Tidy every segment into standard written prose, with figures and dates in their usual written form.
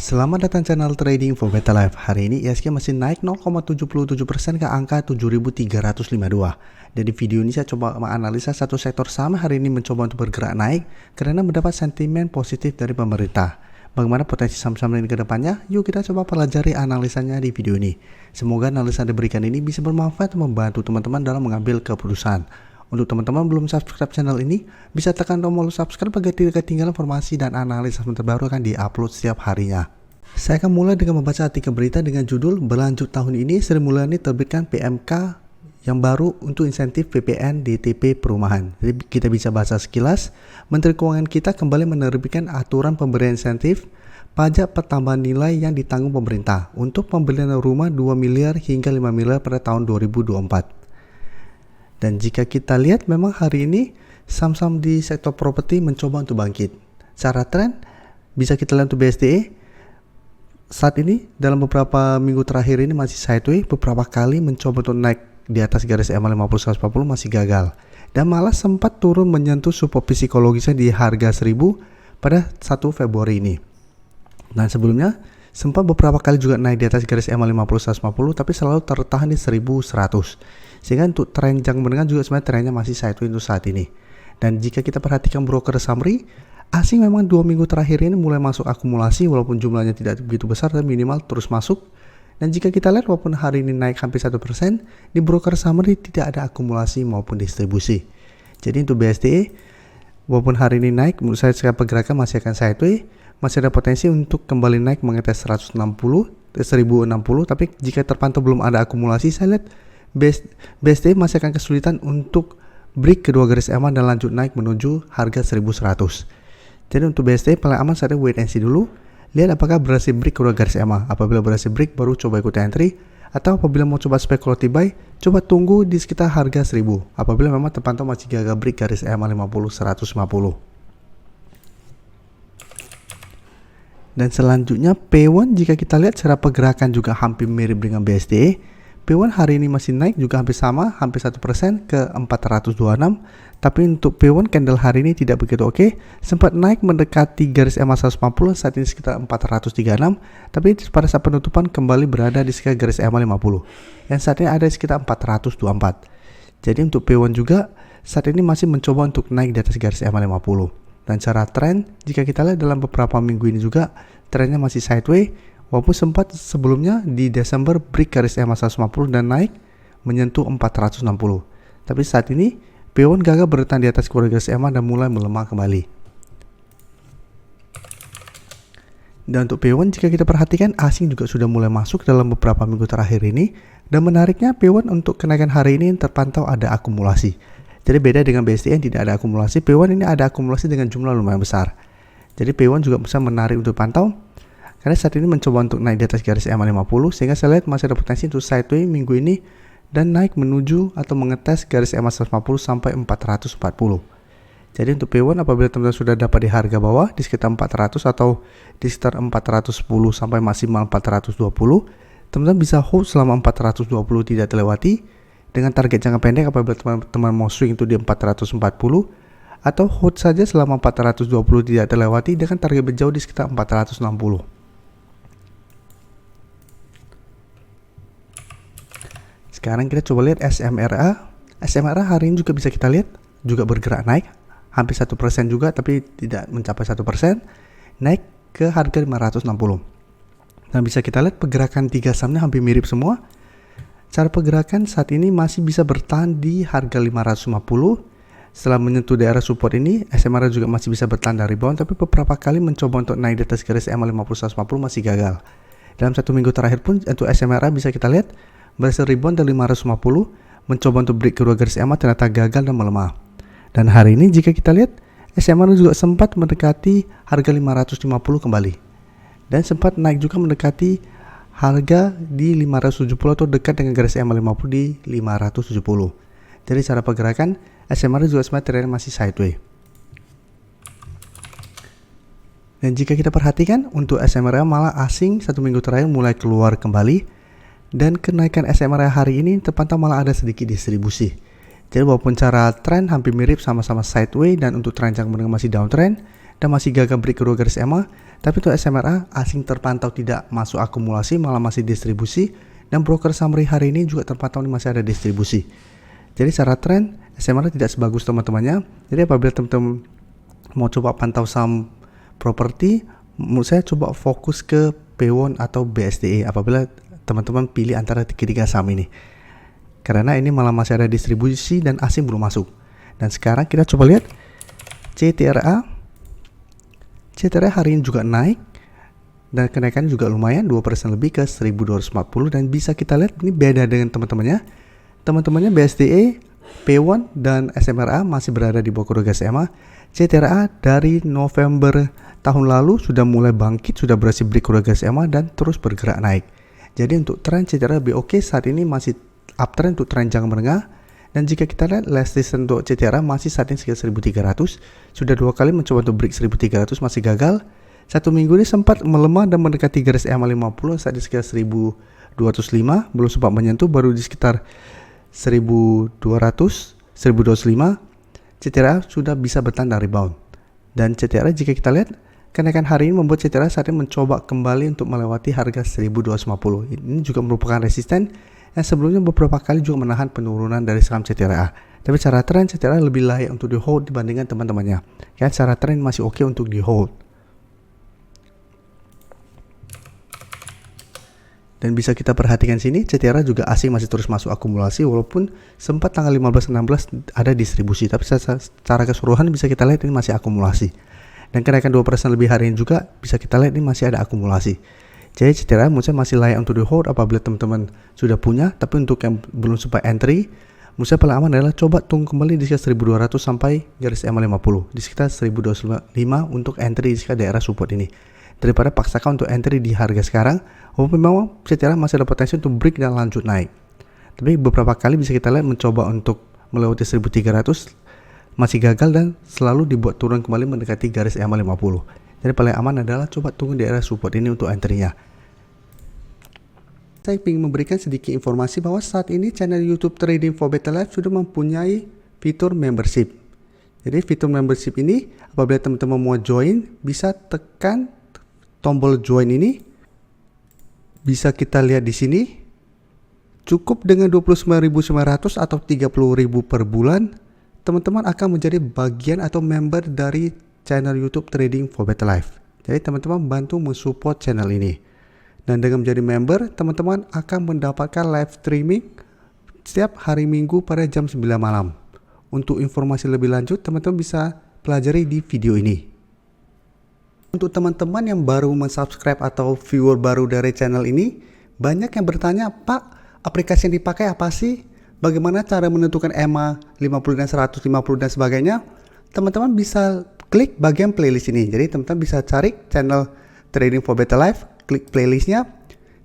Selamat datang channel Trading for Better Life. Hari ini ISG masih naik 0,77% ke angka 7.352. Dan di video ini saya coba menganalisa satu sektor saham hari ini mencoba untuk bergerak naik karena mendapat sentimen positif dari pemerintah. Bagaimana potensi saham-saham ini ke depannya? Yuk kita coba pelajari analisanya di video ini. Semoga analisa yang diberikan ini bisa bermanfaat dan membantu teman-teman dalam mengambil keputusan. Untuk teman-teman belum subscribe channel ini, bisa tekan tombol subscribe agar tidak ketinggalan informasi dan analisa terbaru akan diupload setiap harinya. Saya akan mulai dengan membaca artikel berita dengan judul berlanjut tahun ini Sri Mulyani terbitkan PMK yang baru untuk insentif PPN DTP perumahan. Jadi kita bisa baca sekilas, Menteri Keuangan kita kembali menerbitkan aturan pemberian insentif pajak pertambahan nilai yang ditanggung pemerintah untuk pembelian rumah 2 miliar hingga 5 miliar pada tahun 2024. Dan jika kita lihat memang hari ini saham-saham di sektor properti mencoba untuk bangkit. Secara tren bisa kita lihat untuk BSDE saat ini dalam beberapa minggu terakhir ini masih sideways, beberapa kali mencoba untuk naik di atas garis EMA 50-140 masih gagal. Dan malah sempat turun menyentuh support psikologisnya di harga 1000 pada 1 Februari ini. Dan sebelumnya sempat beberapa kali juga naik di atas garis EMA 50-150 tapi selalu tertahan di 1100. Sehingga untuk tren jangka menengah juga sebenarnya trennya masih sideways untuk saat ini. Dan jika kita perhatikan broker summary, asing memang 2 minggu terakhir ini mulai masuk akumulasi walaupun jumlahnya tidak begitu besar tapi minimal terus masuk. Dan jika kita lihat walaupun hari ini naik hampir 1%, di broker summary tidak ada akumulasi maupun distribusi. Jadi untuk BSDE walaupun hari ini naik, menurut saya secara pergerakan masih akan sideways, masih ada potensi untuk kembali naik mengetes 1060, tapi jika terpantau belum ada akumulasi, saya lihat BSDE masih akan kesulitan untuk break kedua garis EMA dan lanjut naik menuju harga 1100. Jadi untuk BSDE paling aman saatnya wait and see dulu, lihat apakah berhasil break kedua garis EMA. Apabila berhasil break baru coba ikut entry, atau apabila mau coba spekulatif buy, coba tunggu di sekitar harga 1000. Apabila memang terpantau masih gagal break garis EMA 50-150. Dan selanjutnya P1, jika kita lihat secara pergerakan juga hampir mirip dengan BSDE. P1 hari ini masih naik juga hampir sama, hampir 1% ke 426. Tapi untuk P1 candle hari ini tidak begitu oke. Sempat naik mendekati garis EMA 150, saat ini sekitar 436. Tapi pada saat penutupan kembali berada di sekitar garis EMA 50. Yang saat ini ada di sekitar 424. Jadi untuk P1 juga saat ini masih mencoba untuk naik di atas garis EMA 50. Dan secara tren, jika kita lihat dalam beberapa minggu ini juga, trennya masih sideways. Walaupun sempat sebelumnya di Desember break garis EMA 150 dan naik menyentuh 460. Tapi saat ini P1 gagal bertahan di atas garis EMA dan mulai melemah kembali. Dan untuk P1 jika kita perhatikan asing juga sudah mulai masuk dalam beberapa minggu terakhir ini. Dan menariknya P1 untuk kenaikan hari ini terpantau ada akumulasi. Jadi beda dengan BSDE yang tidak ada akumulasi, P1 ini ada akumulasi dengan jumlah lumayan besar. Jadi P1 juga bisa menarik untuk pantau. Karena saat ini mencoba untuk naik di atas garis EMA 50 sehingga saya lihat masih ada potensi untuk sideways minggu ini dan naik menuju atau mengetes garis EMA 150 sampai 440. Jadi untuk P1 apabila teman-teman sudah dapat di harga bawah di sekitar 400 atau di sekitar 410 sampai maksimal 420, teman-teman bisa hold selama 420 tidak terlewati dengan target jangka pendek apabila teman-teman mau swing itu di 440 atau hold saja selama 420 tidak terlewati dengan target berjauh di sekitar 460. Sekarang kita coba lihat SMRA. SMRA hari ini juga bisa kita lihat juga bergerak naik hampir 1% juga tapi tidak mencapai 1%, naik ke harga 560. Dan bisa kita lihat pergerakan tiga sahamnya hampir mirip semua. Cara pergerakan saat ini masih bisa bertahan di harga 550. Setelah menyentuh daerah support ini, SMRA juga masih bisa bertahan dari rebound tapi beberapa kali mencoba untuk naik di atas garis EMA 50-150 masih gagal. Dalam satu minggu terakhir pun untuk SMRA bisa kita lihat berhasil rebound dari 550, mencoba untuk break kedua garis EMA ternyata gagal dan melemah. Dan hari ini jika kita lihat SMRA juga sempat mendekati harga 550 kembali. Dan sempat naik juga mendekati harga di 570 atau dekat dengan garis EMA 50 di 570. Jadi secara pergerakan SMRA juga sebenarnya trennya masih sideways. Dan jika kita perhatikan untuk SMRA malah asing satu minggu terakhir mulai keluar kembali. Dan kenaikan SMRA hari ini terpantau malah ada sedikit distribusi. Jadi walaupun cara tren hampir mirip sama-sama sideways dan untuk tren jangka menengah masih downtrend, dan masih gagal break kedua garis EMA. Tapi untuk SMRA asing terpantau tidak masuk akumulasi, malah masih distribusi, dan broker summary hari ini juga terpantau masih ada distribusi. Jadi secara tren SMRA tidak sebagus teman-temannya. Jadi apabila teman-teman mau coba pantau saham properti, menurut saya coba fokus ke P1 atau BSDE apabila teman-teman pilih antara ketiga saham ini, karena ini malah masih ada distribusi dan asing belum masuk. Dan sekarang kita coba lihat CTRA. CTRA hari ini juga naik dan kenaikan juga lumayan 2% lebih ke 1240, dan bisa kita lihat ini beda dengan teman-temannya BSDE, P1 dan SMRA masih berada di bawah kedua garis EMA. CTRA dari November tahun lalu sudah mulai bangkit, sudah berhasil break kedua garis EMA dan terus bergerak naik. Jadi untuk tren CTRA lebih oke, saat ini masih uptrend untuk tren jangka menengah. Dan jika kita lihat last resistance untuk CTRA masih saat ini sekitar 1300, sudah 2 kali mencoba untuk break 1300 masih gagal. Satu minggu ini sempat melemah dan mendekati garis EMA 50 saat di sekitar 1205, belum sempat menyentuh, baru di sekitar 1200, 1205 CTRA sudah bisa bertahan dan rebound. Dan CTRA jika kita lihat kenaikan hari ini membuat CTRA saat ini mencoba kembali untuk melewati harga 1250. Ini juga merupakan resisten yang sebelumnya beberapa kali juga menahan penurunan dari saham CTRA. Tapi secara tren CTRA lebih layak untuk di hold dibandingkan teman-temannya. Ya, secara tren masih oke untuk di hold. Dan bisa kita perhatikan sini, CTRA juga asing masih terus masuk akumulasi walaupun sempat tanggal 15-16 ada distribusi. Tapi secara keseluruhan bisa kita lihat ini masih akumulasi. Dan kenaikan 2% lebih hari ini juga bisa kita lihat ini masih ada akumulasi. Jadi CTRA menurut saya masih layak untuk di hold apabila teman-teman sudah punya. Tapi untuk yang belum sempat entry, menurut saya paling aman adalah coba tunggu kembali di sekitar 1200 sampai garis EMA 50, di sekitar 1205 untuk entry di sekitar daerah support ini, daripada paksakan untuk entry di harga sekarang. Walaupun memang CTRA masih ada potensi untuk break dan lanjut naik, tapi beberapa kali bisa kita lihat mencoba untuk melewati 1300 masih gagal dan selalu dibuat turun kembali mendekati garis EMA 50. Jadi paling aman adalah coba tunggu di area support ini untuk entry-nya. Saya ingin memberikan sedikit informasi bahwa saat ini channel YouTube Trading for Better Life sudah mempunyai fitur membership. Jadi fitur membership ini apabila teman-teman mau join, bisa tekan tombol join ini. Bisa kita lihat di sini. Cukup dengan 29.900 atau 30.000 per bulan, teman-teman akan menjadi bagian atau member dari channel YouTube Trading for Better Life. Jadi teman-teman bantu mensupport channel ini. Dan dengan menjadi member, teman-teman akan mendapatkan live streaming setiap hari Minggu pada jam 9 malam. Untuk informasi lebih lanjut, teman-teman bisa pelajari di video ini. Untuk teman-teman yang baru mensubscribe atau viewer baru dari channel ini, banyak yang bertanya, Pak, aplikasi yang dipakai apa sih? Bagaimana cara menentukan EMA 50 dan 150 dan sebagainya? Teman-teman bisa klik bagian playlist ini. Jadi teman-teman bisa cari channel Trading for Better Life, klik playlistnya.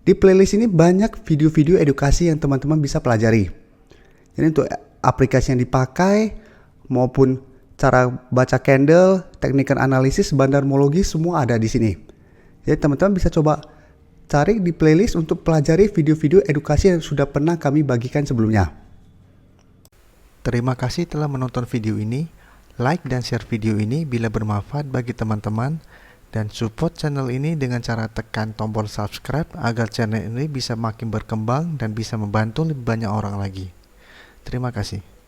Di playlist ini banyak video-video edukasi yang teman-teman bisa pelajari. Jadi untuk aplikasi yang dipakai maupun cara baca candle, technical analysis, bandarmologi, semua ada di sini. Jadi teman-teman bisa coba cari di playlist untuk pelajari video-video edukasi yang sudah pernah kami bagikan sebelumnya. Terima kasih telah menonton video ini. Like dan share video ini bila bermanfaat bagi teman-teman, dan support channel ini dengan cara tekan tombol subscribe agar channel ini bisa makin berkembang dan bisa membantu lebih banyak orang lagi. Terima kasih.